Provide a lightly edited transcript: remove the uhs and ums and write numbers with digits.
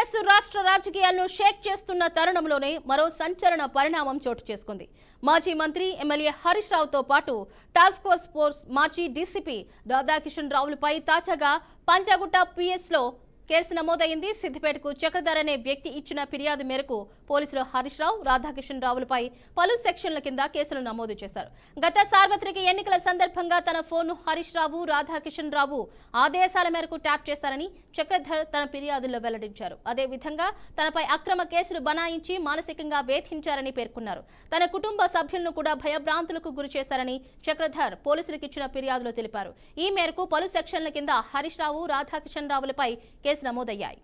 Case రాష్ట్ర రాజకీయాలను షేక్ చేస్తున్న తరుణంలోనే మరో సంచలన పరిణామం చోటు చేసుకుంది. మాజీ మంత్రి ఎమ్మెల్యే హరీష్ రావుతో పాటు టాస్క్ ఫోర్స్ మాజీ డీసీపీ రాధాకిషన్ రావులపై తాజాగా పంజాగుట్ట పిఎస్లో కేసు నమోదైంది. సిద్దిపేటకు చక్రధర్ అనే వ్యక్తి ఇచ్చిన ఫిర్యాదు మేరకు పోలీసులు హరీష్ రావు, రాధాకిషన్ రావులపై పలు సెక్షన్ల కింద కేసులు నమోదు చేశారు. గత సార్వత్రిక ఎన్నికల సందర్భంగా తన ఫోన్ను హరీష్ రావు, రాధాకిషన్ రావు ఆదేశాల మేరకు ట్యాప్ చేశారని చక్రధర్ తన ఫిర్యాదుల్లో వెల్లడించారు. అదేవిధంగా తనపై అక్రమ కేసులు బనాయించి మానసికంగా వేధించారని పేర్కొన్నారు. తన కుటుంబ సభ్యులను కూడా భయభ్రాంతులకు గురి చేశారని చక్రధర్ పోలీసులకు ఇచ్చిన ఫిర్యాదులో తెలిపారు. ఈ మేరకు పలు సెక్షన్ల కింద హరీష్ రావు, రాధాకిషన్ రావులపై కేసు నమోదయ్యాయి.